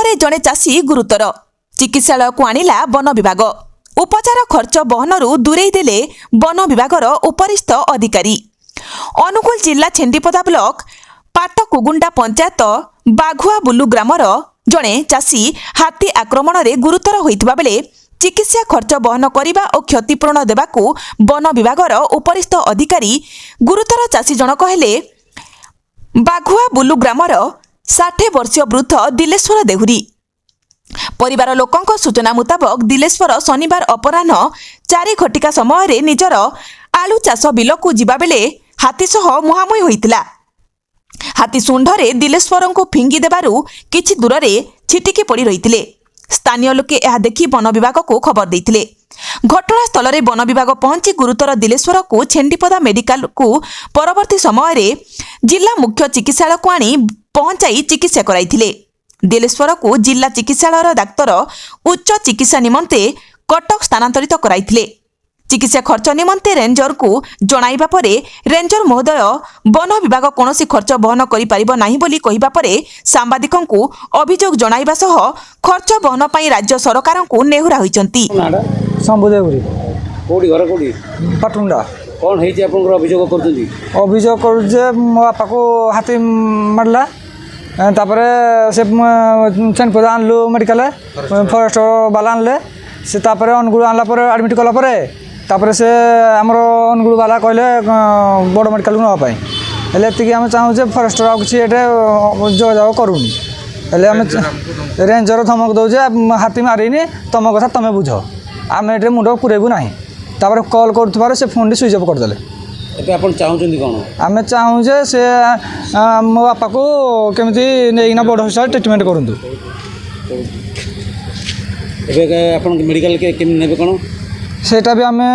ହାତୀରେ ଜଣେ ଚାଷୀ ଗୁରୁତର ଚିକିତ୍ସାଳୟକୁ ଆଣିଲା ବନ ବିଭାଗ। ଉପଚାର ଖର୍ଚ୍ଚ ବହନରୁ ଦୂରେଇ ଦେଲେ ବନ ବିଭାଗର ଉପରିସ୍ଥ ଅଧିକାରୀ। ଅନୁଗୁଳ ଜିଲ୍ଲା ଛେଣ୍ଡିପଦା ବ୍ଲକ ପାଟକୁଗୁଣ୍ଡା ପଞ୍ଚାୟତ ବାଘୁଆ ବୁଲୁ ଗ୍ରାମର ଜଣେ ଚାଷୀ ହାତୀ ଆକ୍ରମଣରେ ଗୁରୁତର ହୋଇଥିବା ବେଳେ ଚିକିତ୍ସା ଖର୍ଚ୍ଚ ବହନ କରିବା ଓ କ୍ଷତିପୂରଣ ଦେବାକୁ ବନ ବିଭାଗର ଉପରିସ୍ଥ ଅଧିକାରୀ। ଗୁରୁତର ଚାଷୀ ଜଣକ ହେଲେ ବାଘୁଆ ବୁଲୁ ଗ୍ରାମର 60 ବର୍ଷୀୟ ବୃଦ୍ଧ ଦିଲେଶ୍ୱର ଦେହୁରୀ। ପରିବାର ଲୋକଙ୍କ ସୂଚନା ମୁତାବକ ଦିଲେଶ୍ୱର ଶନିବାର ଅପରାହ୍ନ 4 ଘଟିକା ସମୟରେ ନିଜର ଆଳୁ ଚାଷ ବିଲକୁ ଯିବାବେଳେ ହାତୀ ସହ ମୁହାଁମୁହିଁ ହୋଇଥିଲା। ହାତୀ ଶୁଣ୍ଢରେ ଦିଲେଶ୍ୱରଙ୍କୁ ଫିଙ୍ଗି ଦେବାରୁ କିଛି ଦୂରରେ ଛିଟିକି ପଡ଼ି ରହିଥିଲେ। ସ୍ଥାନୀୟ ଲୋକେ ଏହା ଦେଖି ବନ ବିଭାଗକୁ ଖବର ଦେଇଥିଲେ। ଘଟଣାସ୍ଥଳରେ ବନ ବିଭାଗ ପହଞ୍ଚି ଗୁରୁତର ଦିଲେଶ୍ୱରକୁ ଛେଣ୍ଡିପଦା ମେଡିକାଲକୁ ପରବର୍ତ୍ତୀ ସମୟରେ ଜିଲ୍ଲା ମୁଖ୍ୟ ଚିକିତ୍ସାଳୟକୁ ଆଣି ପହଞ୍ଚାଇ ଚିକିତ୍ସା କରାଇଥିଲେ। ଦିଲେଶ୍ୱରକୁ ଜିଲ୍ଲା ଚିକିତ୍ସାଳୟର ଡାକ୍ତର ଉଚ୍ଚ ଚିକିତ୍ସା ନିମନ୍ତେ କଟକ ସ୍ଥାନାନ୍ତରିତ କରାଇଥିଲେ। ଚିକିତ୍ସା ଖର୍ଚ୍ଚ ନିମନ୍ତେ ରେଞ୍ଜରକୁ ଜଣାଇବା ପରେ ରେଞ୍ଜର ମହୋଦୟ ବନ ବିଭାଗ କୌଣସି ଖର୍ଚ୍ଚ ବହନ କରିପାରିବ ନାହିଁ ବୋଲି କହିବା ପରେ ସାମ୍ବାଦିକଙ୍କୁ ଅଭିଯୋଗ ଜଣାଇବା ସହ ଖର୍ଚ୍ଚ ବହନ ପାଇଁ ରାଜ୍ୟ ସରକାରଙ୍କୁ ନେହୁରା ହୋଇଛନ୍ତି। ଶମ୍ଭୁଦେହୁରୀ କୋଉଠି ଘର କୋଉଠି? ପାଟୁଣ୍ଡା। କ'ଣ ହେଇଛି ଆପଣଙ୍କର ଅଭିଯୋଗ କରୁଛନ୍ତି? ଅଭିଯୋଗ କରୁଛି ଯେ ମୋ ବାପାକୁ ହାତୀ ମାରିଲା। ତାପରେ ସେ ଛେଣ୍ଡିପଦା ଆଣିଲୁ ମେଡ଼ିକାଲ, ଫରେଷ୍ଟ ବାଲା ଆଣିଲେ। ସେ ତାପରେ ଅନୁଗୁଳ ଆଣିଲା ପରେ ଆଡ଼ମିଟ୍ କଲା ପରେ ତାପରେ ସେ ଆମର ଅନୁଗୁଳ ବାଲା କହିଲେ ବଡ଼ ମେଡ଼ିକାଲକୁ ନେବା ପାଇଁ। ହେଲେ ଏତିକି ଆମେ ଚାହୁଁ ଯେ ଫରେଷ୍ଟର ଆଉ କିଛି ଏଠି ଯୋଗାଯୋଗ କରୁନି। ହେଲେ ଆମେ ରେଞ୍ଜର ଧମକ ଦେଉ ଯେ ହାତୀ ମାରିନି, ତୁମ କଥା ତୁମେ ବୁଝ, ଆମେ ଏଠି ମୁଣ୍ଡ ପୁରେଇବୁ ନାହିଁ। ତାପରେ କଲ୍ କରୁଥିବାରୁ ସେ ଫୋନ୍ଟି ସୁଇଚ୍ ଅଫ୍ କରିଦେଲେ। ଏବେ ଆପଣ ଚାହୁଁଛନ୍ତି କ'ଣ? ଆମେ ଚାହୁଁ ଯେ ସେ ମୋ ବାପାକୁ କେମିତି ନେଇକିନା ବଡ଼ ହସ୍ପିଟାଲ ଟ୍ରିଟମେଣ୍ଟ କରନ୍ତୁ। ଏବେ ଆପଣ ମେଡ଼ିକାଲ କେମିତି ନେବେ କ'ଣ? ସେଇଟା ବି ଆମେ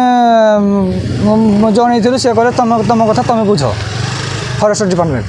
ଜଣେଇଥିଲୁ। ସେ କହିଲେ ତୁମ କଥା ତୁମେ ବୁଝ, ଫରେଷ୍ଟ ଡିପାର୍ଟମେଣ୍ଟ।